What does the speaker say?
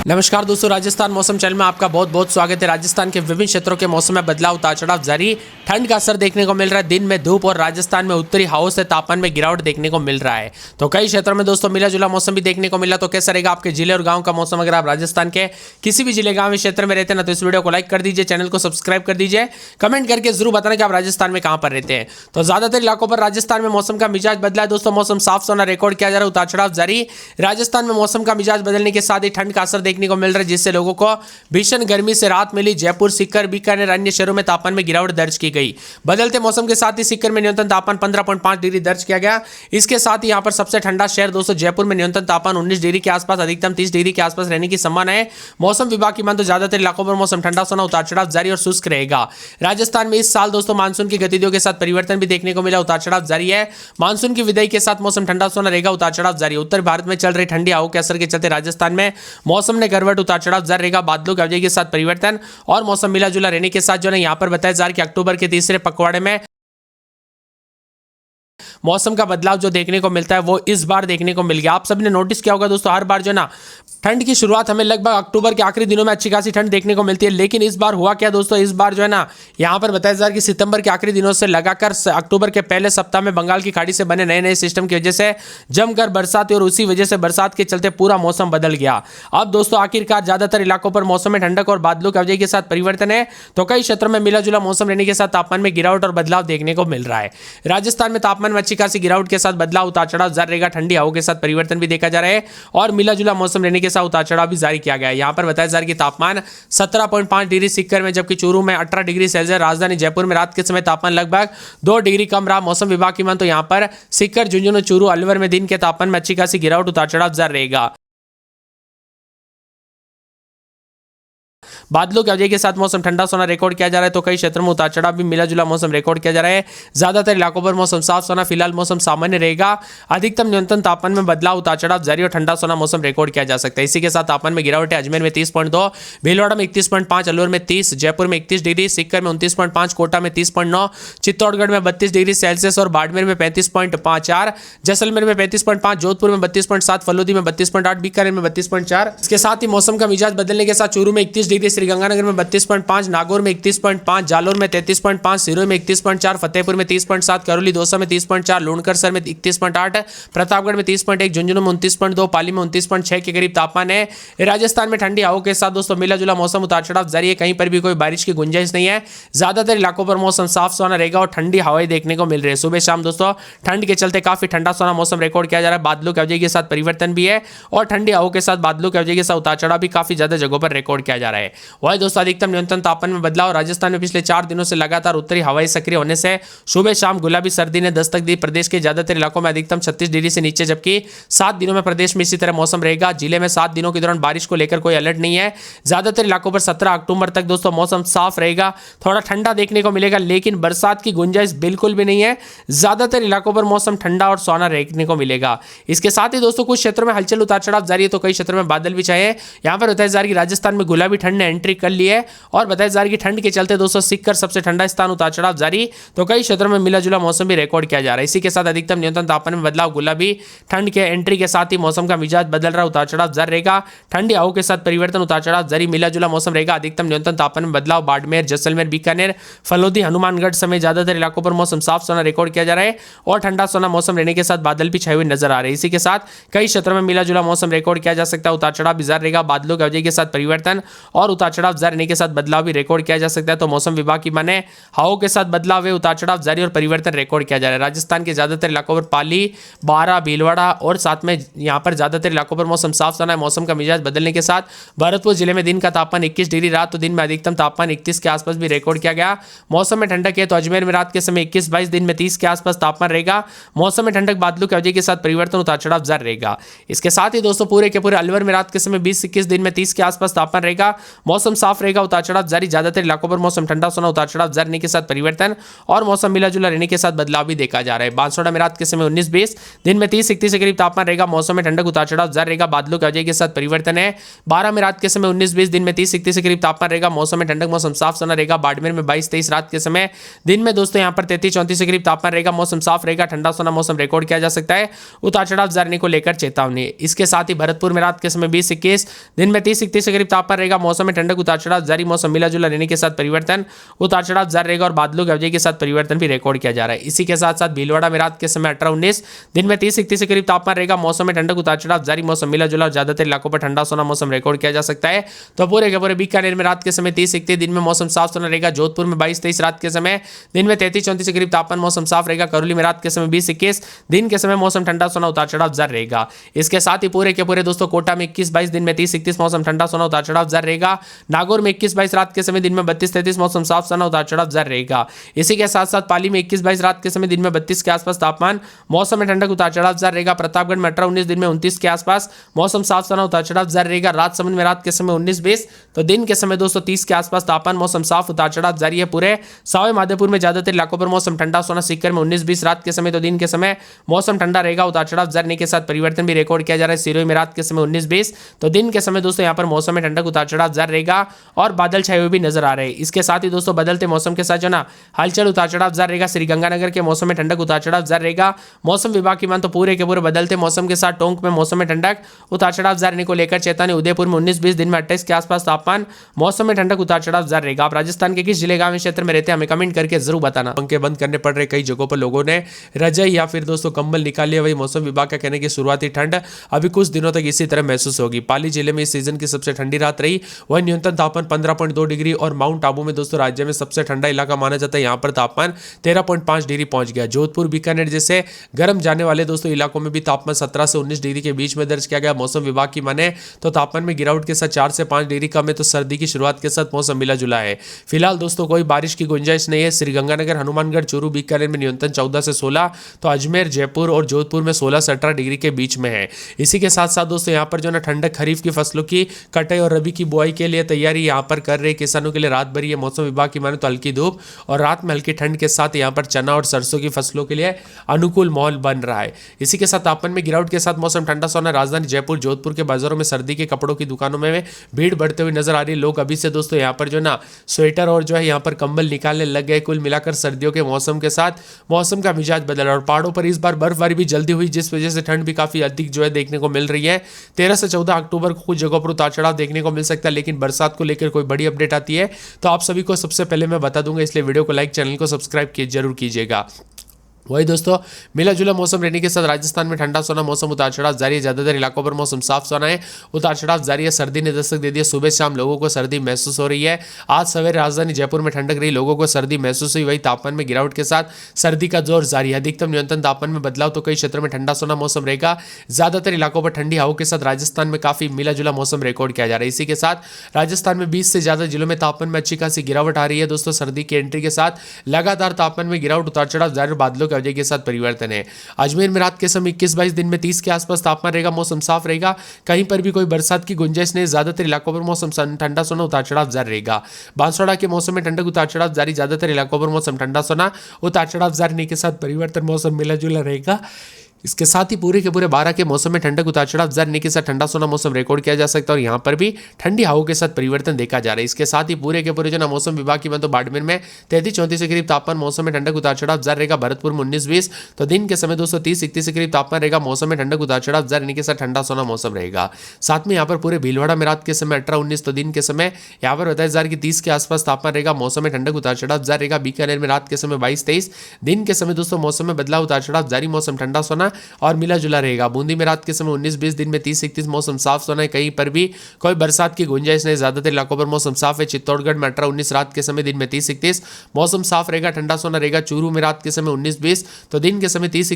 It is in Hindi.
नमस्कार दोस्तों, राजस्थान मौसम चैनल में आपका बहुत बहुत स्वागत है। राजस्थान के विभिन्न क्षेत्रों के मौसम में बदलाव, उतार चढ़ाव जारी, ठंड का असर देखने को मिल रहा है। दिन में धूप और राजस्थान में उत्तरी हवाओं से तापमान में गिरावट देखने को मिल रहा है। तो कई क्षेत्रों में दोस्तों मिला जुला मौसम भी देखने को मिला। तो कैसा रहेगा आपके जिले और गाँव का मौसम? अगर आप राजस्थान के किसी भी जिले गाँव क्षेत्र में रहते हैं ना, तो इस वीडियो को लाइक कर दीजिए, चैनल को सब्सक्राइब कर दीजिए, कमेंट करके जरूर बताना कि आप राजस्थान में कहाँ पर रहते हैं। तो ज्यादातर इलाकों पर राजस्थान में मौसम का मिजाज बदला है दोस्तों। मौसम साफ सोना रिकॉर्ड किया जा रहा है, उतार चढ़ाव जारी। राजस्थान में मौसम का मिजाज बदलने के साथ ही ठंड का असर देखने को मिल रहा है, जिससे लोगों को भीषण गर्मी से राहत मिली। जयपुर, सीकर, बीकानेर, अन्य शहरों में तापमान में गिरावट दर्ज की गई। बदलते मौसम के साथ ही सीकर में न्यूनतम तापमान 15.5 डिग्री दर्ज किया गया। इसके साथ ही यहां पर सबसे ठंडा शहर दोस्तों जयपुर में न्यूनतम तापमान 19 डिग्री के आसपास, अधिकतम 30 डिग्री के आसपास रहने की संभावना है। मौसम विभाग की मान तो ज्यादातर इलाकों पर मौसम ठंडा सोना, उतार चढ़ाव जारी और शुष्क रहेगा। राजस्थान में इस साल दोस्तों मानसून की गतिविधियों के साथ परिवर्तन भी देखने को मिला, उतार चढ़ाव जारी है। मानसून की विदाई के साथ मौसम ठंडा सोना रहेगा, उतार चढ़ाव जारी। उत्तर भारत में चल रही ठंडी हवाओं के असर के चलते राजस्थान में मौसम ने करवट, उतार चढ़ाव जारी रहेगा। बादलों की अवधि के साथ परिवर्तन और मौसम मिला जुला रहने के साथ जो है यहां पर बताया जा रहा है कि अक्टूबर के तीसरे पखवाड़े में मौसम का बदलाव जो देखने को मिलता है वो इस बार देखने को मिल गया। आप सबने नोटिस किया होगा दोस्तों, हर बार जो ना ठंड की शुरुआत हमें लगभग अक्टूबर के आखिरी दिनों में अच्छी खासी ठंड देखने को मिलती है। लेकिन इस बार हुआ क्या दोस्तों, इस बार जो है ना यहां पर बताया जा रहा है कि सितंबर के आखिरी दिनों से लगाकर अक्टूबर के पहले सप्ताह में बंगाल की खाड़ी से बने नए नए सिस्टम की वजह से जमकर बरसात हुई और उसी वजह से बरसात के चलते पूरा मौसम बदल गया। अब दोस्तों आखिरकार ज्यादातर इलाकों पर मौसम में ठंडक और बादलों की वजह के साथ परिवर्तन है। तो कई क्षेत्रों में मिला जुला मौसम रहने के साथ तापमान में गिरावट और बदलाव देखने को मिल रहा है। राजस्थान में तापमान में अच्छी खासी गिरावट के साथ बदलाव, उतार चढ़ाव जारी रहेगा। ठंडी हवाओं के साथ परिवर्तन भी देखा जा रहा है और मिला जुला मौसम रहने के साथ उतार चढ़ाव भी जारी किया गया है। यहां पर बताया जा रहा है कि तापमान 17.5 डिग्री सीकर में, जबकि चूरू में 18 डिग्री सेल्सियस। राजधानी जयपुर में रात के समय तापमान लगभग 2 डिग्री कम रहा। मौसम विभाग की मान तो यहां पर सीकर, झुंझुनू, चूरू, अलवर में दिन के तापमान में अच्छी खासी गिरावट, उतार चढ़ाव जारी रहेगा। बादलों की वजह के साथ मौसम ठंडा सोना रिकॉर्ड किया जा रहा है। तो कई क्षेत्रों में उतार चढ़ाव भी मिला जुला मौसम रिकॉर्ड किया जा रहा है। ज्यादातर इलाकों पर मौसम साफ सोना, फिलहाल मौसम सामान्य रहेगा। अधिकतम न्यूनतम तापमान में बदलाव, उतार चढ़ाव जारी और ठंडा सोना मौसम रिकॉर्ड किया जा सकता है। इसी के साथ तापमान में गिरावट है। अजमेर में 30.2, भीलवाड़ा में 31.5, अलवर में 30, जयपुर में 31 डिग्री, सीकर में 29.5, कोटा में 30.9, चित्तौड़गढ़ में 32 डिग्री सेल्सियस और बाड़मेर में 35.54, जैसलमेर में 35.5, जोधपुर में 32.7, फलोदी में 32.8, बीकानेर में 32.4। इसके साथ ही मौसम का मिजाज बदलने के साथ चूरू में 31 डिग्री, श्रीगंगानगर में 32.5, नागौर में 31.5, जालोर में 33.5, सिरोही में 31.4, फतेहपुर में 30.7, करौली दौसा में 30.4, लूणकरसर में 31.8, प्रतापगढ़ में 30.1, झुंझुनू में 29.2, पाली में 29.6 के करीब तापमान है। राजस्थान में ठंडी हवाओं के साथ दोस्तों मिला जुला मौसम, उतार चढ़ाव जारी है। कहीं पर भी कोई बारिश की गुंजाइश नहीं है। ज्यादातर इलाकों पर मौसम साफ सोना रहेगा और ठंडी हवाएं देखने को मिल रही है। सुबह शाम दोस्तों ठंड के चलते काफी ठंडा सोना मौसम रिकॉर्ड किया जा रहा है। बादलों की वजह के साथ परिवर्तन भी है और ठंडी हवाओं के साथ बादलों की वजह के साथ उतार चढ़ाव भी काफी ज्यादा जगहों पर रिकॉर्ड किया जा रहा है। वही दोस्तों अधिकतम न्यूनतम तापमान में बदलाव। राजस्थान में पिछले 4 दिनों से लगातार उत्तरी हवाएं सक्रिय होने से सुबह शाम गुलाबी सर्दी ने दस्तक दी। प्रदेश के ज्यादातर इलाकों में अधिकतम 36 डिग्री से नीचे, जबकि 7 दिनों में प्रदेश में इसी तरह मौसम रहेगा। जिले में 7 दिनों के दौरान बारिश को लेकर कोई अलर्ट नहीं है। ज्यादातर इलाकों पर 17 अक्टूबर तक दोस्तों मौसम साफ रहेगा। थोड़ा ठंडा देखने को मिलेगा, लेकिन बरसात की गुंजाइश बिल्कुल भी नहीं है। ज्यादातर इलाकों पर मौसम ठंडा और सोना देखने को मिलेगा। इसके साथ ही दोस्तों कुछ क्षेत्रों में हलचल, उतार चढ़ाव जारी है। तो कई क्षेत्रों में बादल भी छाए। यहां पर बताया जा रहा है कि राजस्थान में गुलाबी ठंड ने एंट्री कर ली है और बताया जा रहा है कि ठंड के चलते दोस्तों सीकर सबसे ठंडा स्थान, उतार चढ़ाव जारी। तो कई क्षेत्रों में मिला जुला मौसम भी रिकॉर्ड किया जा रहा है। इसी के साथ अधिकतम न्यूनतम तापमान में बदलाव, गुलाबी ठंड के एंट्री के साथ ही मौसम का मिजाज बदल रहा, उतार चढ़ाव जारी रहेगा। ठंडी हवाओं के साथ परिवर्तन, उतार चढ़ाव जारी, मिला जुला मौसम रहेगा। अधिकतम न्यूनतम तापमान में बदलाव, बाड़मेर, जैसलमेर, बीकानेर, फलोदी, हनुमानगढ़ समेत ज्यादातर इलाकों पर मौसम साफ सोना रिकॉर्ड किया जा रहा है और ठंडा सोना मौसम रहने के साथ बादल भी छाए हुए नजर आ रहे हैं। इसी के साथ कई क्षेत्रों में मिला जुला मौसम रिकॉर्ड किया जा सकता है। उतार चढ़ाव भी जारी रहेगा। बादलों की वजह के साथ परिवर्तन और उतार चढ़ाव जारी रहने के साथ बदलाव भी रिकॉर्ड किया जा सकता है। तो मौसम विभाग की माने हवाओं के साथ बदलाव है, उतार चढ़ाव जारी और परिवर्तन रिकॉर्ड किया जा रहा है। राजस्थान के ज्यादातर इलाकों पर पाली, बारा, भीलवाड़ा और साथ में यहां पर ज्यादातर इलाकों पर मौसम साफ सोना है। मौसम का मिजाज बदलने के साथ भरतपुर जिले में दिन का तापमान 21 डिग्री, रात तो दिन में अधिकतम तापमान 31 के आसपास भी रिकॉर्ड किया गया। मौसम में ठंडक है तो अजमेर में रात के समय 21-22, दिन में 30 के आसपास तापमान रहेगा। मौसम में ठंडक, बादलों की वजह के साथ परिवर्तन, उतार चढ़ाव जारी रहेगा। इसके साथ ही दोस्तों पूरे के पूरे अलवर में रात के समय 20-21, दिन में 30 के आसपास तापमान रहेगा। मौसम साफ रहेगा, उतार चढ़ाव जारी, ज्यादातर इलाकों पर मौसम ठंडा सोना, उतार चढ़ाव जारी रहने के साथ परिवर्तन और मौसम मिला जुला रहने के साथ बदलाव भी देखा जा रहा है। बांसवाड़ा में रात के समय 19-20, दिन में 30-31 के करीब तापमान रहेगा, मौसम में ठंडक, उतार चढ़ाव जारी रहेगा, बादलों की आवाजाही के साथ परिवर्तन है। 12 में रात के समय 19-20, दिन में 30-31 के करीब तापमान रहेगा, मौसम में ठंडक, मौसम साफ सोना रहेगा। बाड़मेर में 22-23 रात के समय, दिन में दोस्तों यहाँ पर 33-34 के करीब तापमान रहेगा, मौसम साफ रहेगा, ठंडा सोना मौसम रिकॉर्ड किया जा सकता है, उतार चढ़ाव जारी को लेकर चेतावनी। इसके साथ ही भरतपुर में रात के समय 20-21, दिन में 30-31 के करीब तापमान रहेगा, मौसम में ठंडक, उतार चढ़ाव जारी, मौसम मिला जुला रहने के साथ परिवर्तन, उतार चढ़ाव जारी रहेगा और बादलों की आवाजाही के साथ परिवर्तन भी रिकॉर्ड किया जा रहा है। इसी के साथ साथ भीलवाड़ा में रात के समय 18-19, दिन में 30-31 के करीब तापमान रहेगा, मौसम में ठंडक, उतार चढ़ाव जारी, मौसम मिला जुला, ज्यादातर इलाकों पर ठंडा सोना मौसम रिकॉर्ड किया जा सकता है। तो पूरे के पूरे बीकानेर में रात के समय 30-31, दिन में मौसम साफ सोना रहेगा, जोधपुर में 22-23 रात के समय, दिन में 33-34 के करीब तापमान, मौसम साफ रहेगा, करौली में रात के समय 20-21, दिन के समय मौसम ठंडा सोना, उतार चढ़ाव जारी रहेगा। इसके साथ ही पूरे के पूरे दोस्तों कोटा में 21-22, दिन में 30-31 मौसम ठंडा सोना, उतार चढ़ाव जारी रहेगा। नागौर में 21-22 रात के समय, दिन में 32-33 मौसम साफ सोना, उतार चढ़ाव जारी रहेगा। इसी के साथ साथ पाली में 21-22 रात के समय, दिन में 32 के आसपास तापमान, मौसम में ठंडक, उतार चढ़ाव जारी रहेगा। प्रतापगढ़ में 18-19, दिन में 29 के आसपास मौसम साफ सोना, उतार चढ़ाव जारी रहेगा। राजसमंद में रात के समय 19-20, तो दिन के समय दोस्तों 30 के आसपास तापमान, मौसम साफ, उतार चढ़ाव जारी है। पूरे सवाई माधोपुर में ज्यादातर इलाकों पर मौसम ठंडा सोना, सीकर में 19-20 रात के समय, तो दिन के समय मौसम ठंडा रहेगा, उतार चढ़ाव जारी के साथ परिवर्तन भी रिकॉर्ड किया जा रहा है। सिरोही में रात के समय 19-20, तो दिन के समय दोस्तों यहाँ पर मौसम में ठंडक, उतार चढ़ाव जारी रहेगा और बादल छाए हुए भी नजर आ रहे हैं। इसके साथ ही दोस्तों बदलते मौसम के साथ जो ना हलचल, उतार चढ़ाव जारी रहेगा। श्रीगंगानगर के मौसम में ठंडक, उतार चढ़ाव जारी रहेगा। मौसम विभाग की मान तो पूरे के पूरे बदलते मौसम के साथ टोंक में मौसम में ठंडक, उतार चढ़ाव जारी रहने को लेकर चेतावनी। उदयपुर में 19-20, दिन में 28 के आसपास तापमान, मौसम में ठंडक, उतार चढ़ाव जारी रहेगा। आप राजस्थान के किस जिले गांव क्षेत्र में रहते हैं हमें कमेंट करके जरूर बताना। पंखे बंद करने पड़ रहे, कई जगहों पर लोगों ने रजाई या फिर दोस्तों कंबल निकाल लिया। वही मौसम विभाग का कहने की शुरुआती ठंड अभी कुछ दिनों तक इसी तरह महसूस होगी। पाली जिले में इस सीजन की सबसे ठंडी रात रही, वही न्यूनतम तापमान 15.2 डिग्री और माउंट आबू में दोस्तों राज्य में सबसे ठंडा इलाका माना जाता है, यहाँ पर तापमान 13.5 डिग्री पहुंच गया। जोधपुर बीकानेर जैसे गर्म जाने वाले दोस्तों इलाकों में भी तापमान 17 से 19 डिग्री के बीच में दर्ज किया गया। मौसम विभाग की माने तो तापमान में गिरावट के साथ 4 से 5 डिग्री कम है, तो सर्दी की शुरुआत के साथ मौसम मिला जुला है। फिलहाल दोस्तों कोई बारिश की गुंजाइश नहीं है। श्रीगंगानगर, हनुमानगढ़, चूरू, बीकानेर में न्यूनतम 14 से 16, तो अजमेर, जयपुर और जोधपुर में 16 से 18 डिग्री के बीच में है। इसी के साथ साथ दोस्तों यहाँ पर जो ना ठंडक खरीफ की फसलों की कटाई और रबी की बुआई के लिए तैयारी यहाँ पर कर रहे किसानों के लिए रात भरी है। मौसम विभाग की माने तो हल्की धूप और रात में हल्की ठंड के साथ यहाँ पर चना और सरसों की फसलों के लिए अनुकूल माहौल बन रहा है। इसी के साथ तापमान में गिरावट के साथ मौसम ठंडा सोना। राजधानी जयपुर, जोधपुर के बाजारों में सर्दी के कपड़ों की दुकानों में भीड़ बढ़ते हुए नजर आ रही है। लोग अभी से दोस्तों यहाँ पर जो ना स्वेटर और जो है यहाँ पर कंबल निकालने लग गए। कुल मिलाकर सर्दियों के मौसम के साथ मौसम का मिजाज बदला और पहाड़ों पर इस बार बर्फबारी भी जल्दी हुई, जिस वजह से ठंड भी काफी अधिक जो है देखने को मिल रही है। 13 से 14 अक्टूबर को कुछ जगहों पर उतार चढ़ाव देखने को मिल सकता है, लेकिन बरसात को लेकर कोई बड़ी अपडेट आती है तो आप सभी को सबसे पहले मैं बता दूंगा, इसलिए वीडियो को लाइक, चैनल को सब्सक्राइब जरूर कीजिएगा। वही दोस्तों मिला जुला मौसम रहने के साथ राजस्थान में ठंडा सोना मौसम, उतार चढ़ाव जारी है। ज्यादातर इलाकों पर मौसम साफ सोना है, उतार चढ़ाव जारी है। सर्दी ने दस्तक दे दी है, सुबह शाम लोगों को सर्दी महसूस हो रही है। आज सवेरे राजधानी जयपुर में ठंडक रही, लोगों को सर्दी महसूस हुई। वही तापमान में गिरावट के साथ सर्दी का जोर जारी है। अधिकतम न्यूनतम तापमान में बदलाव, तो कई क्षेत्रों में ठंडा सोना मौसम रहेगा। ज्यादातर इलाकों पर ठंडी हवाओं के साथ राजस्थान में काफी मिला जुला मौसम रिकॉर्ड किया जा रहा है। इसी के साथ राजस्थान में 20 से ज्यादा जिलों में तापमान में अच्छी खासी गिरावट आ रही है। दोस्तों सर्दी की एंट्री के साथ लगातार तापमान में गिरावट, उतार चढ़ाव जारी, बादलों की वजह के साथ परिवर्तन है। अजमेर में रात के समय 21-22, दिन में 30 के आसपास तापमान रहेगा, मौसम साफ रहेगा, कहीं पर भी कोई बरसात की गुंजाइश नहीं। ज्यादातर इलाकों पर मौसम ठंडा सोना, उतार चढ़ाव जारी रहेगा। बांसवाड़ा के मौसम में ठंडक, उतार चढ़ाव जारी, ज्यादातर इलाकों पर मौसम ठंडा सोना, उतार चढ़ाव जारी के साथ परिवर्तन, मौसम मिला जुला रहेगा। इसके साथ ही पूरे के पूरे 12 के मौसम में ठंडक, उतार चढ़ाव जारी के साथ ठंडा सोना मौसम रिकॉर्ड किया जा सकता है और यहाँ पर भी ठंडी हवाओं के साथ परिवर्तन देखा जा रहा है। इसके साथ ही पूरे के पूरे जो ना मौसम विभाग की तो बाड़मेर में 33-34 के करीब तापमान, मौसम में ठंडक, उतार चढ़ाव जारी रहेगा। भरतपुर में 19-20, तो दिन के समय 230-31 के करीब तापमान रहेगा। मौसम में ठंडक, उतार चढ़ाव जारी के साथ ठंडा सोना मौसम रहेगा। साथ में यहाँ पर पूरे भीलवाड़ा में रात के समय 18-19, तो दिन के समय यहाँ पर 30 के आसपास तापमान रहेगा। मौसम में ठंडक, उतार चढ़ाव जारी रहेगा। बीकानेर में रात के समय 22-23, दिन के समय दोस्तों मौसम में बदलाव, उतार चढ़ाव जारी, मौसम ठंडा सोना और मिला जुला रहेगा। बूंदी में रात के समय 19-20, दिन में 30-31 मौसम साफ सोना है, कहीं पर भी कोई बरसात की गुंजाइश नहीं। ज्यादातर इलाकों पर मौसम साफ है। चित्तौड़गढ़ में 18-19 रात के समय, दिन में 30-31 मौसम साफ रहेगा, ठंडा सोना रहेगा। चूरू में रात के समय 19-20, तो दिन के समय 30